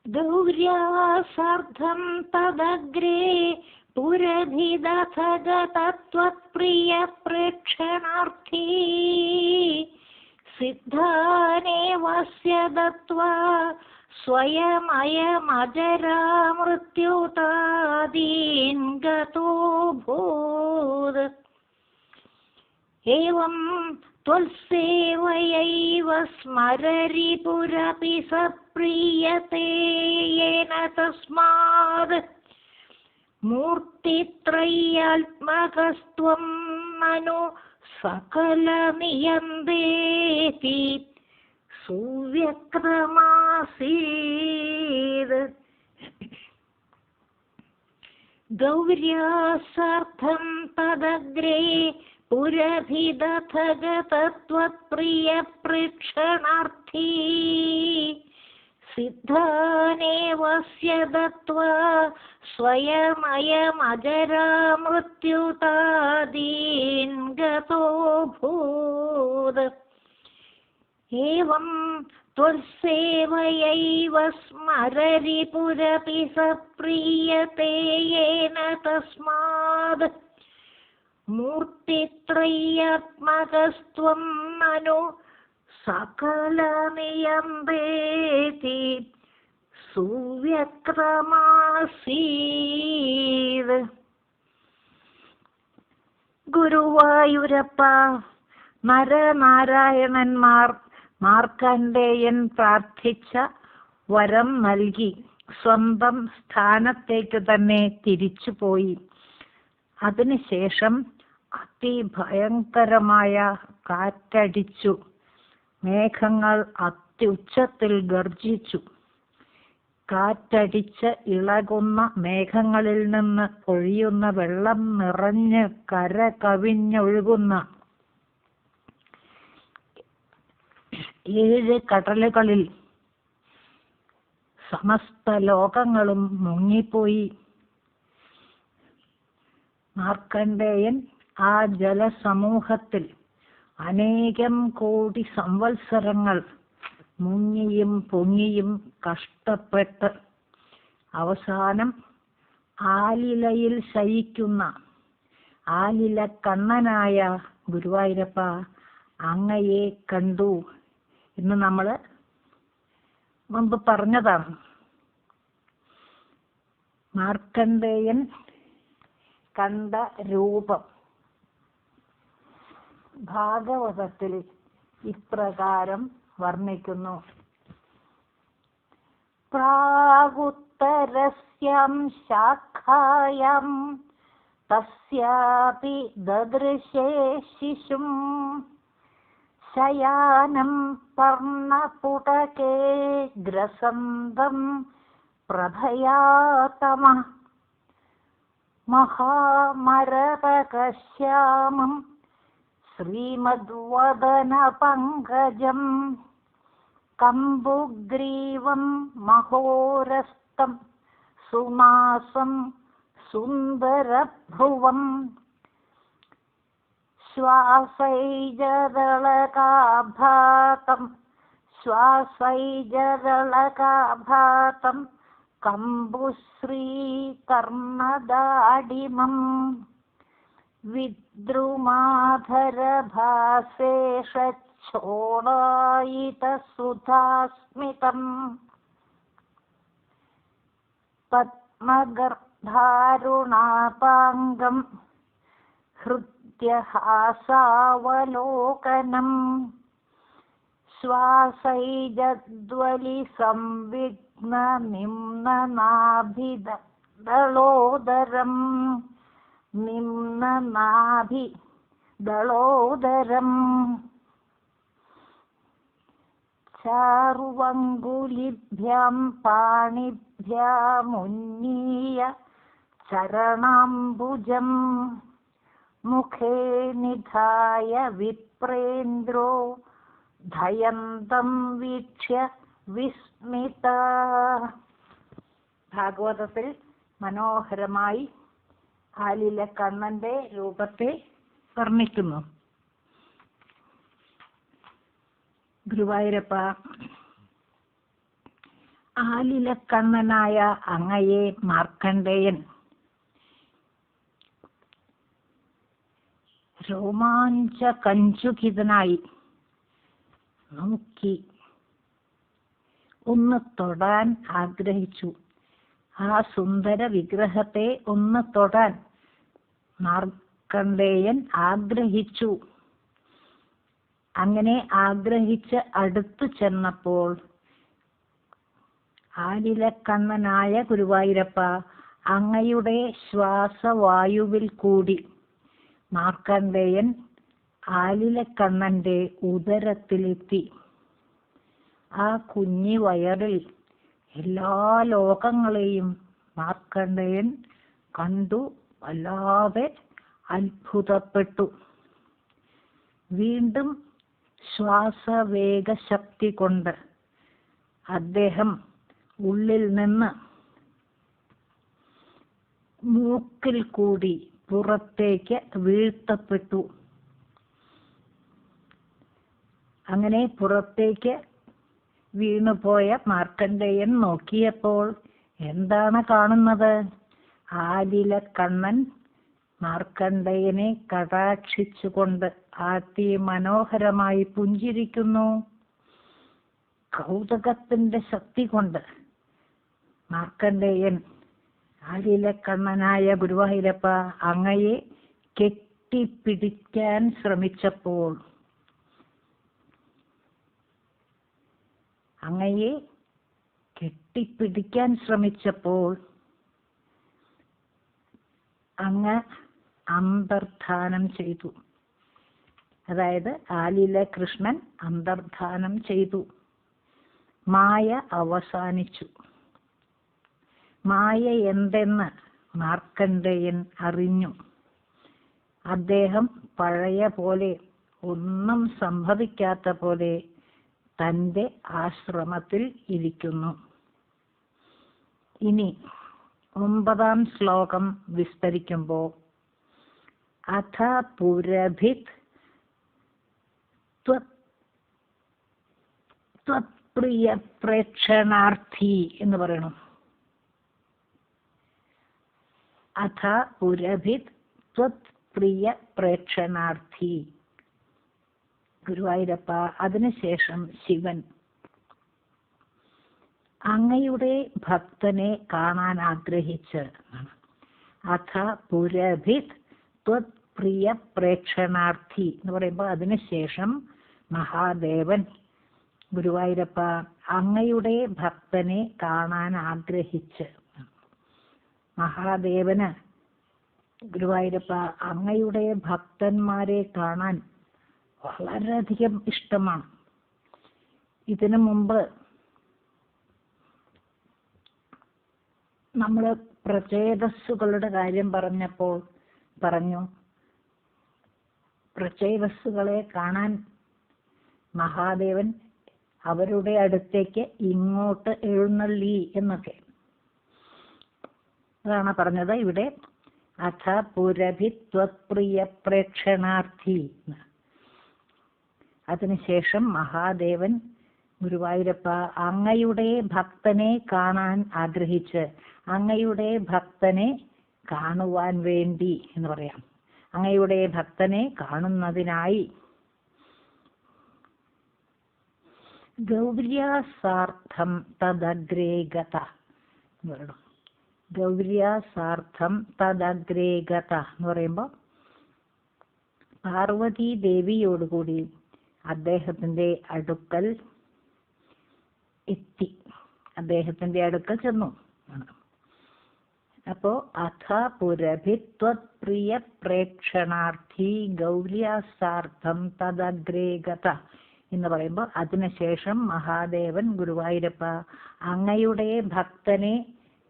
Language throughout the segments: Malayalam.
ഗൗര്യാ സാർദ്ധം തദഗ്രേ പുരഭിദധഗതത്വത്പ്രിയ പ്രേക്ഷണാർത്ഥീ സിദ്ധാനേവസ്യ ദത്വാ സ്വയമയമജരാമൃത്യുതാദീൻ ഗതോഭൂത്. ഏവം ത്വൽസേവയൈവ സ്മരരിപുരപി സപ്രീയതേ യേന തസ്മാത് മൂർത്തിത്രയാത്മകസ്ത്വം നനു സകലമിയന്തേതി സുവ്യക്തമാസീത്. ഗൗര്യാ സാർദ്ധം തദഗ്രേ പുരഭിദധഗതത്വത്പ്രിയ പ്രേക്ഷണാർത്ഥീ സിദ്ധാനേവസ്യ ദത്വാ സ്വയമയമജരാമൃത്യുതാദീൻ ഗതോഭൂത്. ഏവം ത്വൽസേവയൈവ സ്മരരിപുരപി സപ്രീയതേ യേന തസ്മാത് മൂർത്തിത്രയാത്മകസ്ത്വം നനു സകലനിയന്തേതി സുവ്യക്തമാസീത്. ഗുരുവായൂരപ്പ, നരനാരായണന്മാർ മാർക്കണ്ഡേയൻ പ്രാർത്ഥിച്ച വരം നൽകി സ്വന്തം സ്ഥാനത്തേക്ക് തന്നെ തിരിച്ചുപോയി. അതിനുശേഷം അതിഭയങ്കരമായ കാറ്റടിച്ചു. മേഘങ്ങൾ അത്യുച്ചത്തിൽ ഗർജിച്ചു. കാറ്റടിച്ച് ഇളകുന്ന മേഘങ്ങളിൽ നിന്ന് പൊഴിയുന്ന വെള്ളം നിറഞ്ഞ് കര കവിഞ്ഞൊഴുകുന്ന 7 കടലുകളിൽ സമസ്ത ലോകങ്ങളും മുങ്ങിപ്പോയി. മാർക്കണ്ഡേയൻ ആ ജലസമൂഹത്തിൽ അനേകം കോടി സംവത്സരങ്ങൾ മുങ്ങിയും പൊങ്ങിയും കഷ്ടപ്പെട്ട് അവസാനം ആലിലയിൽ ശയിക്കുന്ന ആലില കണ്ണനായ ഗുരുവായൂരപ്പ അങ്ങയെ കണ്ടു എന്ന് നമ്മൾ മുമ്പ് പറഞ്ഞതാണ്. മാർക്കണ്ഡേയൻ കണ്ട രൂപം ഭാഗവതത്തിൽ ഇപ്രകാരം വർണ്ണിക്കുന്നു. പ്രാഗുത്തരസ്യാം ശാഖായാം തസ്യാപി ദദൃശേ ശിശും ശയാനം പർണപുടകേ ഗ്രസന്തം പ്രഭയാതമഃ മഹാമരതകശ്യാമം ശ്രീമദ്വദനപങ്കജം കമ്പുഗ്രീവം മഹോരസ്തം സുനാസം സുന്ദരഭ്രുവം ശ്വാസൈജദളകാഭാതം കമ്പുശ്രീകർണദാഡിമം വിദ്രുമാധരഭാസേഷോളായിതസുധാസ്മിതം പത്മഗർഭാരുണാപാംഗം ഹൃദ്യഹാസാവലോകനം ശ്വാസൈജദ്വലി സംവിഘ്നനിമ്നനാഭിദളോദരം നിമ്നനാഭിദളോദരം ചാർവങ്കുലിഭ്യാം പാണിഭ്യാമുന്നീയ ചരണാംബുജം മുഖേ നിധായ വിപ്രേന്ദ്രോ ധയന്തം വീക്ഷ്യ വിസ്മിത. ഭാഗവതത്തിൽ മനോഹരമായി ആലില കണ്ണന്റെ രൂപത്തെ വർണ്ണിക്കുന്നു. ഗുരുവായൂരപ്പ, ആലിലക്കണ്ണനായ അങ്ങയെ മാർക്കണ്ഡേയൻ രോമാഞ്ചകഞ്ചുകിതനായി നോക്കി ഒന്ന് തൊടാൻ ആഗ്രഹിച്ചു. ആ സുന്ദര വിഗ്രഹത്തെ ഒന്ന് തൊടാൻ മാർക്കണ്ഡേയൻ ആഗ്രഹിച്ചു. അങ്ങനെ ആഗ്രഹിച്ച് അടുത്തു ചെന്നപ്പോൾ ആലിലക്കണ്ണനായ ഗുരുവായൂരപ്പ, അങ്ങയുടെ ശ്വാസവായുവിൽ കൂടി മാർക്കണ്ഡേയൻ ആലിലക്കണ്ണന്റെ ഉദരത്തിലെത്തി. ആ കുഞ്ഞി വയറിൽ എല്ലാ ലോകങ്ങളെയും മാർക്കണ്ഡേയൻ കണ്ടു വല്ലാതെ അത്ഭുതപ്പെട്ടു. വീണ്ടും ശ്വാസവേഗശക്തി കൊണ്ട് അദ്ദേഹം ഉള്ളിൽ നിന്ന് മൂക്കിൽ കൂടി പുറത്തേക്ക് വീഴ്ത്തപ്പെട്ടു. അങ്ങനെ പുറത്തേക്ക് വീണുപോയ മാർക്കണ്ഡേയൻ നോക്കിയപ്പോൾ എന്താണ് കാണുന്നത്? ആലിലക്കണ്ണൻ മാർക്കണ്ഡേയനെ കടാക്ഷിച്ചുകൊണ്ട് മനോഹരമായി പുഞ്ചിരിക്കുന്നു. കൗതുകത്തിന്റെ ശക്തി കൊണ്ട് മാർക്കണ്ഡേയൻ ആലിലക്കണ്ണനായ ഗുരുവായൂരപ്പ, അങ്ങയെ കെട്ടിപ്പിടിക്കാൻ ശ്രമിച്ചപ്പോൾ അങ്ങ് അന്തർധാനം ചെയ്തു. അതായത് ആലിലകൃഷ്ണൻ അന്തർധാനം ചെയ്തു. മായ അവസാനിച്ചു. മായ എന്തെന്ന് മാർക്കണ്ഡേയൻ അറിഞ്ഞു. അദ്ദേഹം പഴയ പോലെ ഒന്നും സംഭവിക്കാത്ത പോലെ തൻ്റെ ആശ്രമത്തിൽ ഇരിക്കുന്നു. ഇനി 9-ാം ശ്ലോകം വിസ്തരിക്കുമ്പോൾ അഥ പുരഭിത് ത്വത്പ്രിയ പ്രേക്ഷണാർത്ഥി എന്ന് പറയണം. അഥ പുരഭിത് ത്വത്പ്രിയ പ്രേക്ഷണാർത്ഥി ഗുരുവായൂരപ്പ. അതിനുശേഷം ശിവൻ അങ്ങയുടെ ഭക്തനെ കാണാൻ ആഗ്രഹിച്ച് അഥ പുരഭിത് ത്വത്പ്രിയ പ്രേക്ഷണാർത്ഥി എന്ന് പറയുമ്പോൾ അതിനുശേഷം മഹാദേവൻ ഗുരുവായൂരപ്പ അങ്ങയുടെ ഭക്തനെ കാണാൻ ആഗ്രഹിച്ച്. മഹാദേവന് ഗുരുവായൂരപ്പ അങ്ങയുടെ ഭക്തന്മാരെ കാണാൻ വളരെയധികം ഇഷ്ടമാണ്. ഇതിനു മുമ്പ് നമ്മൾ പ്രചേതസ്സുകളുടെ കാര്യം പറഞ്ഞപ്പോൾ പറഞ്ഞു, പ്രചേതസ്സുകളെ കാണാൻ മഹാദേവൻ അവരുടെ അടുത്തേക്ക് ഇങ്ങോട്ട് എഴുന്നള്ളി എന്നൊക്കെ. അതാണ് പറഞ്ഞത് ഇവിടെ അഥ പുരഭി ത്വത്പ്രിയ പ്രേക്ഷണാർത്ഥി. അതിനുശേഷം മഹാദേവൻ ഗുരുവായൂരപ്പ അങ്ങയുടെ ഭക്തനെ കാണാൻ ആഗ്രഹിച്ച്, അങ്ങയുടെ ഭക്തനെ കാണുവാൻ വേണ്ടി എന്ന് പറയാം, അങ്ങയുടെ ഭക്തനെ കാണുന്നതിനായി ഗൗര്യാസാർത്ഥം തദഗ്രേഗത എന്ന് പറയണം. ഗൗര്യാസാർത്ഥം തദഗ്രേഗത എന്ന് പറയുമ്പോൾ പാർവതി ദേവിയോടുകൂടി അദ്ദേഹത്തിന്റെ അടുക്കൽ എത്തി, അദ്ദേഹത്തിന്റെ അടുക്കൽ ചെന്നു. അപ്പോ അഥ പുരഭി ത്വത്പ്രിയ പ്രേക്ഷണാർത്ഥി ഗൗര്യാസാർത്ഥം തദഗ്രേഗത എന്ന് പറയുമ്പോൾ അതിനുശേഷം മഹാദേവൻ ഗുരുവായൂരപ്പ അങ്ങയുടെ ഭക്തനെ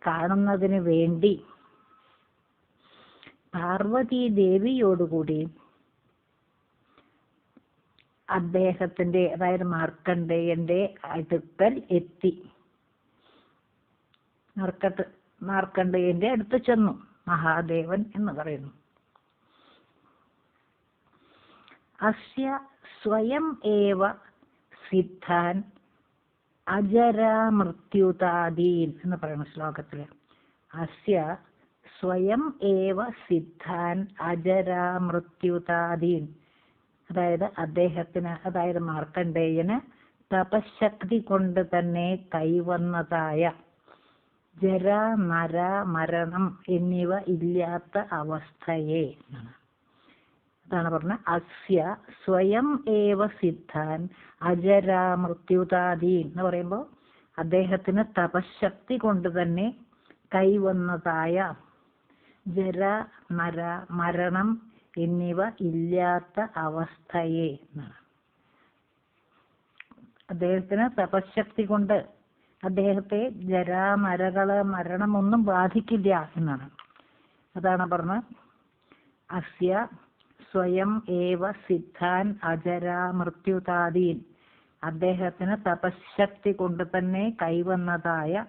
കാണുന്നതിന് വേണ്ടി പാർവതി ദേവിയോടുകൂടി അദ്ദേഹത്തിന്റെ അതായത് മാർക്കണ്ഡേയന്റെ അടുക്കൽ എത്തി. മാർക്കണ്ഡേയന്റെ അടുത്ത് ചെന്നു മഹാദേവൻ എന്ന് പറയുന്നു. അസ്യ സ്വയം ഏവ സിദ്ധാൻ അജരാമൃത്യുതാദീൻ എന്ന് പറയുന്ന ശ്ലോകത്തില് അസ്യ സ്വയം ഏവ സിദ്ധാൻ അജരാമൃത്യുതാദീൻ, അതായത് അദ്ദേഹത്തിന്, അതായത് മാർക്കണ്ഡേയന് തപശക്തി കൊണ്ട് തന്നെ കൈവന്നതായ ജര, നര, മരണം എന്നിവ ഇല്ലാത്ത അവസ്ഥയെ അതാണ് പറഞ്ഞ അസ്യ സ്വയം ഏവ സിദ്ധാൻ അജരാമൃത്യുതാദീൻ എന്ന് പറയുമ്പോൾ അദ്ദേഹത്തിന് തപശക്തി കൊണ്ട് തന്നെ കൈവന്നതായ ജര, നര, മരണം എന്നിവ ഇല്ലാത്ത അവസ്ഥയെ എന്നാണ്. അദ്ദേഹത്തിന് തപശക്തി കൊണ്ട് അദ്ദേഹത്തെ ജരാമരകള് മരണമൊന്നും ബാധിക്കില്ല എന്നാണ്. അതാണ് പറഞ്ഞ അസ്യ സ്വയം ഏവ സിദ്ധാൻ അജരാമൃത്യുതാദീൻ, അദ്ദേഹത്തിന് തപശക്തി കൊണ്ട് തന്നെ കൈവന്നതായ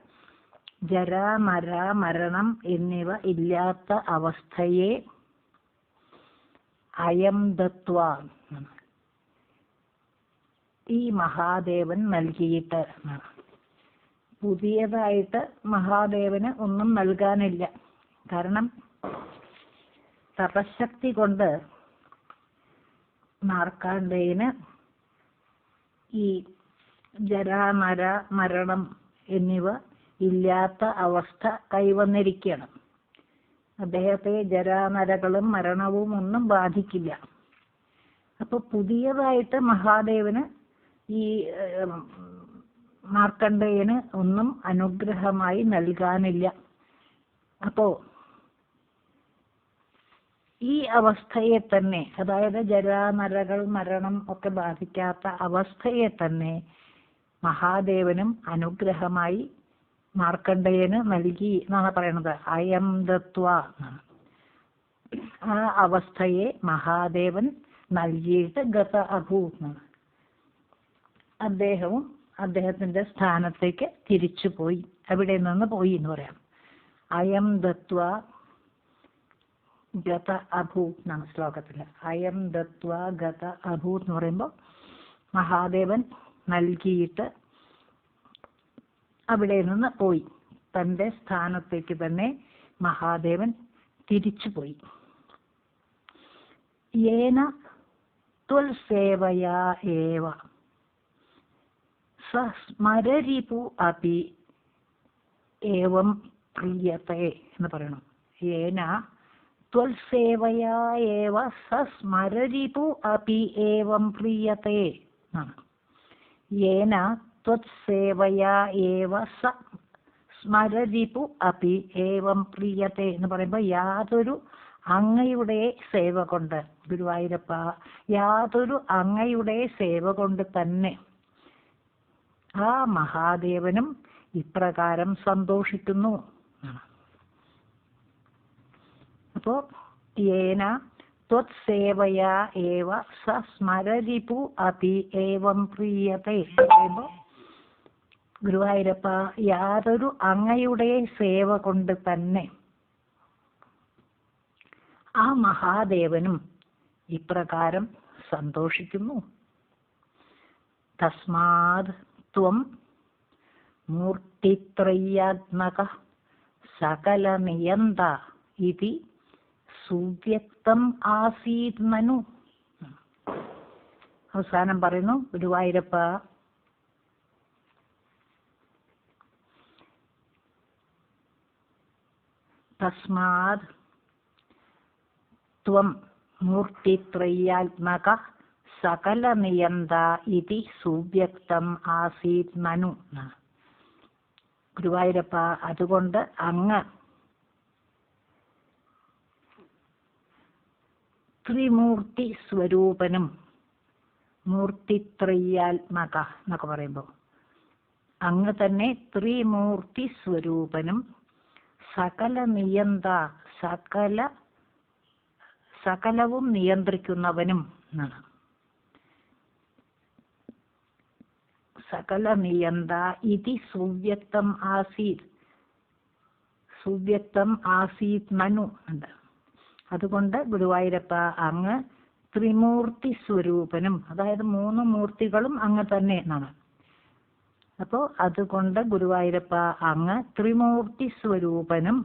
ജര, മര, മരണം എന്നിവ ഇല്ലാത്ത അവസ്ഥയെ അയം ദത്വ, ഈ മഹാദേവൻ നൽകിയിട്ട്. പുതിയതായിട്ട് മഹാദേവന് ഒന്നും നൽകാനില്ല. കാരണം തപശക്തി കൊണ്ട് മാർക്കണ്ഡേയന് ഈ ജരാനര മരണം എന്നിവ ഇല്ലാത്ത അവസ്ഥ കൈവന്നിരിക്കുകയാണ്. അദ്ദേഹത്തെ ജരാനരകളും മരണവും ഒന്നും ബാധിക്കില്ല. അപ്പൊ പുതിയതായിട്ട് മഹാദേവന് ഈ മാർക്കണ്ഡേയന് ഒന്നും അനുഗ്രഹമായി നൽകാനില്ല. അപ്പോ ഈ അവസ്ഥയെ തന്നെ, അതായത് ജരാനരകൾ മരണം ഒക്കെ ബാധിക്കാത്ത അവസ്ഥയെ തന്നെ മഹാദേവനും അനുഗ്രഹമായി മാർക്കണ്ഡേയന് നൽകി എന്നാണ് പറയണത്. അയം ദത്വ, ആ അവസ്ഥയെ മഹാദേവൻ നൽകിയിട്ട് ഗത അഭൂ, അദ്ദേഹവും അദ്ദേഹത്തിന്റെ സ്ഥാനത്തേക്ക് തിരിച്ചു പോയി, അവിടെ നിന്ന് പോയി എന്ന് പറയാം. അയം ദത്വ ഗത അഭൂ എന്നാണ് ശ്ലോകത്തില്. അയം ദത്വ ഗത അഭൂ എന്ന് പറയുമ്പോൾ മഹാദേവൻ നൽകിയിട്ട് അവിടെ നിന്ന് പോയി, തന്റെ സ്ഥാനത്തേക്ക് തന്നെ മഹാദേവൻ തിരിച്ചു പോയി. യേന ത്വൽ സേവയാ ഏവ സ്മരരിപു അപി ഏവം പ്രിയത്തെ എന്ന് പറയണം. യേന ത്വൽ സേവയാ ഏവ സ്മരരിപു അപി ഏവം പ്രിയത്തെ എന്നാണ്. യേന ത്വത് സേവയാ ഏവ സ്മരരിപു അപി ഏവം പ്രിയത്തെ എന്ന് പറയുമ്പോൾ യാതൊരു അങ്ങയുടെ സേവ കൊണ്ട്, ഗുരുവായൂരപ്പ, യാതൊരു അങ്ങയുടെ സേവ കൊണ്ട് തന്നെ ആ മഹാദേവനും ഇപ്രകാരം സന്തോഷിക്കുന്നു. അപ്പോ യേന ത്വത് സേവയാ ഏവ സ്മരരിപു അപി ഏവം പ്രിയത്തെ പറയുമ്പോൾ ഗുരുവായൂരപ്പ, യാതൊരു അങ്ങയുടെ സേവ കൊണ്ട് തന്നെ ആ മഹാദേവനും ഇപ്രകാരം സന്തോഷിക്കുന്നു. തസ്മാത് ത്വം മൂർത്തിത്രയാത്മക സകല നിയന്ത ഇതി സുവ്യക്തം ആസീത് നനു. അവസാനം പറയുന്നു, ഗുരുവായൂരപ്പ, തസ്മാത് ത്വം മൂർത്തിത്രയാത്മക സകല നിയന്ത ഇതി സുവ്യക്തം ആസീത് നനു. ഗുരുവായൂരപ്പ, അതുകൊണ്ട് അങ്ങ് ത്രിമൂർത്തി സ്വരൂപനും മൂർത്തിത്രയാത്മക എന്നൊക്കെ പറയുമ്പോൾ അങ്ങ് തന്നെ ത്രിമൂർത്തി സ്വരൂപനും സകല നിയന്ത, സകലവും നിയന്ത്രിക്കുന്നവനും എന്നാണ്. സകല നിയന്ത ഇതി സുവ്യക്തം ആസീത്, സുവ്യക്തം ആസീത് നനു ഉണ്ട്. അതുകൊണ്ട് ഗുരുവായൂരപ്പ, അങ്ങ് ത്രിമൂർത്തി സ്വരൂപനും, അതായത് മൂന്ന് മൂർത്തികളും അങ്ങ് തന്നെ എന്നാണ്. അപ്പോൾ അതുകൊണ്ട് ഗുരുവായൂരപ്പ അങ്ങ് ത്രിമൂർത്തി സ്വരൂപനും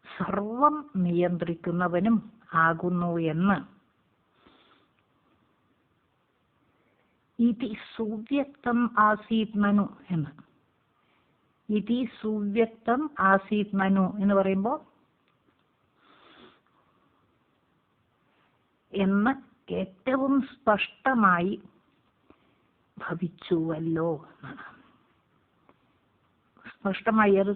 സർവം നിയന്ത്രിക്കുന്നവനും ആകുന്നു എന്ന് ഇതി സുവ്യക്തം ആസീത് മനു എന്ന്. ഇതി സുവ്യക്തം ആസീത് മനു എന്ന് പറയുമ്പോൾ എന്ന് ഏറ്റവും സ്പഷ്ടമായി ഭവിച്ചുവല്ലോ എന്നാണ്. സ്പഷ്ടമായി, അത്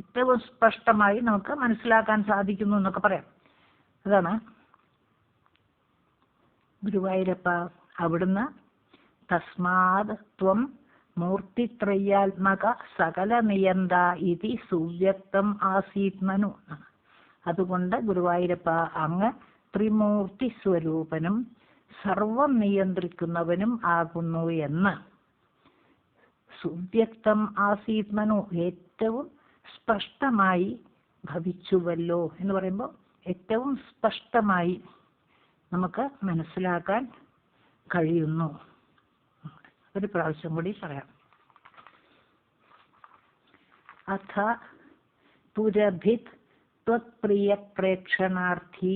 ഏറ്റവും സ്പഷ്ടമായി നമുക്ക് മനസ്സിലാക്കാൻ സാധിക്കുന്നു എന്നൊക്കെ പറയാം. അതാണ് ഗുരുവായൂരപ്പ അവിടുന്ന് തസ്മാത് ത്വം മൂർത്തിത്രയാത്മക സകല നിയന്ത ഇതി സുവ്യക്തം ആസീത് മനു. അതുകൊണ്ട് ഗുരുവായൂരപ്പ അങ്ങ് ത്രിമൂർത്തി സ്വരൂപനും സർവം നിയന്ത്രിക്കുന്നവനും ആകുന്നു എന്ന് സുവ്യക്തം ആസീത് മനു ഏറ്റവും സ്പഷ്ടമായി ഭവിച്ചുവല്ലോ എന്ന് പറയുമ്പോൾ ഏറ്റവും സ്പഷ്ടമായി നമുക്ക് മനസ്സിലാക്കാൻ കഴിയുന്നു. ഒരു പ്രാവശ്യം കൂടി പറയാം. അഥ പുരഭിത് ത്വത്പ്രിയ പ്രേക്ഷണാർത്ഥി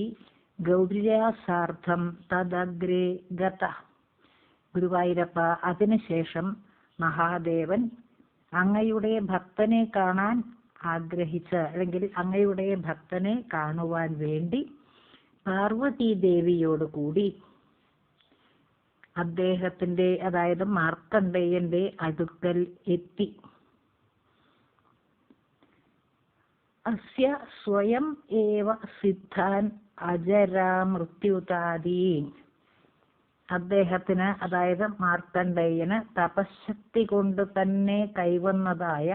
ഗൗര്യാസാർത്ഥം തദഗ്രേ ഗത. ഗുരുവായൂരപ്പ അതിനുശേഷം മഹാദേവൻ അങ്ങയുടെ ഭക്തനെ കാണാൻ ആഗ്രഹിച്ച്, അല്ലെങ്കിൽ അങ്ങയുടെ ഭക്തനെ കാണുവാൻ വേണ്ടി പാർവതി ദേവിയോട് കൂടി അദ്ദേഹത്തിന്റെ, അതായത് മാർക്കണ്ഡേയന്റെ അടുക്കൽ എത്തി. അസ്യ സ്വയം ഏവ സിദ്ധാൻ അജരാമൃത്യുതാദീൻ. അദ്ദേഹത്തിന്, അതായത് മാർക്കണ്ഡേയന് തപശക്തി കൊണ്ട് തന്നെ കൈവന്നതായ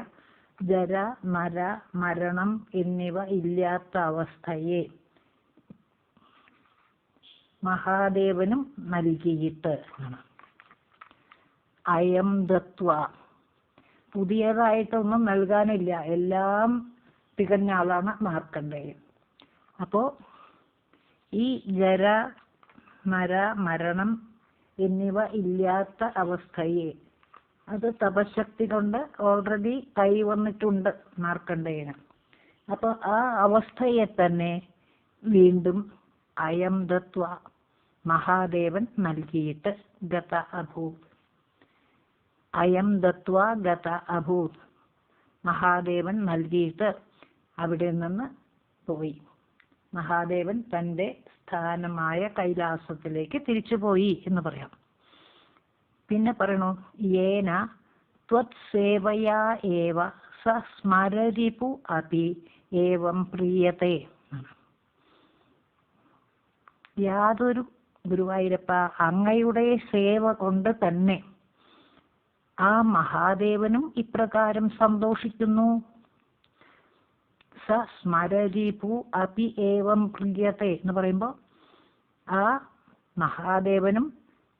ജര, നര, മരണം എന്നിവ ഇല്ലാത്ത അവസ്ഥയെ മഹാദേവനും നൽകിയിട്ട് അയം ദത്വ, പുതിയതായിട്ടൊന്നും നൽകാനില്ല, എല്ലാം തികഞ്ഞ ആളാണ് മാർക്കണ്ഡേയൻ. അപ്പോ ഈ ജര, നര, മരണം എന്നിവ ഇല്ലാത്ത അവസ്ഥയെ അത് തപശക്തി കൊണ്ട് ഓൾറെഡി കൈവന്നിട്ടുണ്ട് മാർക്കണ്ഡേയന്. അപ്പൊ ആ അവസ്ഥയെ തന്നെ വീണ്ടും അയം ദത്വ മഹാദേവൻ നൽകിയിട്ട് ഗത അഭൂത്. അയം ദത്വ ഗത അഭൂത്, മഹാദേവൻ നൽകിയിട്ട് അവിടെ നിന്ന് പോയി. മഹാദേവൻ തൻ്റെ സ്ഥാനമായ കൈലാസത്തിലേക്ക് തിരിച്ചുപോയി എന്ന് പറയാം. പിന്നെ പറയണു യേന ത്വത് സേവയാ ഏവ സ സ്മരരിപു അപി ഏവം പ്രിയത്തെ. യാതൊരു ഗുരുവായൂരപ്പ അങ്ങയുടെ സേവ കൊണ്ട് തന്നെ ആ മഹാദേവനും ഇപ്രകാരം സന്തോഷിക്കുന്നു. സ സ്മരരിപു അപി ഏവം പ്രിയത്തെ എന്ന് പറയുമ്പോൾ ആ മഹാദേവനും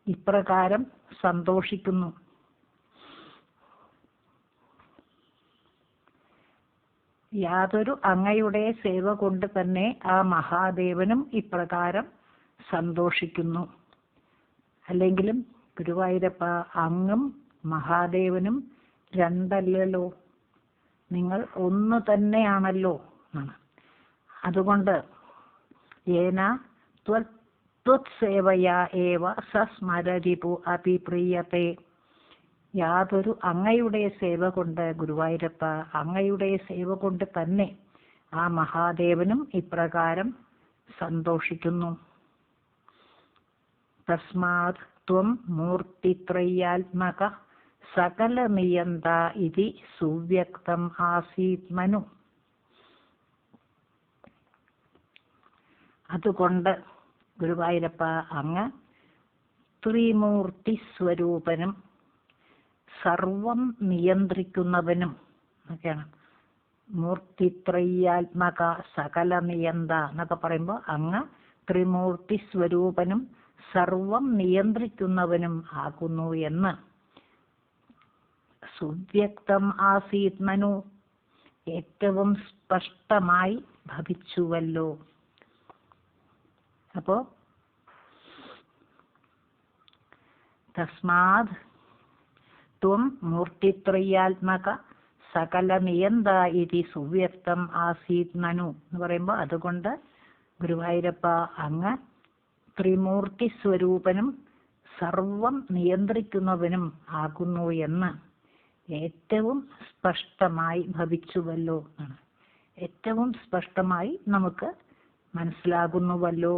ഇപ്രകാരം സന്തോഷിക്കുന്നു. യാതൊരു അങ്ങയുടെ സേവ കൊണ്ട് തന്നെ ആ മഹാദേവനും ഇപ്രകാരം സന്തോഷിക്കുന്നു. അല്ലെങ്കിലും ഗുരുവായൂരപ്പ അങ്ങും മഹാദേവനും രണ്ടല്ലല്ലോ, നിങ്ങൾ ഒന്ന് തന്നെയാണല്ലോ എന്നാണ്. അതുകൊണ്ട് ഏന ത്വത് സേവയാ ഏവ സ സ്മരരിപു അപി പ്രിയത്തെ. യാതൊരു അങ്ങയുടെ സേവ കൊണ്ട്, ഗുരുവായൂരപ്പ അങ്ങയുടെ സേവ കൊണ്ട് തന്നെ ആ മഹാദേവനും ഇപ്രകാരം സന്തോഷിക്കുന്നു. തസ്മാത് ത്വം മൂർത്തിത്രയാത്മക സകല നിയന്ത ഇതി സുവ്യക്തം ആസീത് മനു. അതുകൊണ്ട് ഗുരുവായൂരപ്പ അങ്ങ് ത്രിമൂർത്തി സ്വരൂപനും സർവം നിയന്ത്രിക്കുന്നവനും എന്നൊക്കെയാണ്. മൂർത്തിത്രയാത്മക സകല നിയന്ത എന്നൊക്കെ പറയുമ്പോൾ അങ്ങ് ത്രിമൂർത്തി സ്വരൂപനും സർവം നിയന്ത്രിക്കുന്നവനും ആകുന്നു എന്ന് സുവ്യക്തം ആസീത് മനു ഏറ്റവും സ്പഷ്ടമായി ഭവിച്ചുവല്ലോ. അപ്പോ തസ്മാത് ത്വം മൂർത്തിത്രയാത്മക സകല നിയന്ത ഇതി സുവ്യക്തം ആസീത് നനു എന്ന് പറയുമ്പോൾ അതുകൊണ്ട് ഗുരുവായൂരപ്പ അങ്ങ് ത്രിമൂർത്തി സ്വരൂപനും സർവം നിയന്ത്രിക്കുന്നവനും ആകുന്നു എന്ന് ഏറ്റവും സ്പഷ്ടമായി ഭവിച്ചുവല്ലോ എന്നാണ്. ഏറ്റവും സ്പഷ്ടമായി നമുക്ക് മനസ്സിലാകുന്നുവല്ലോ.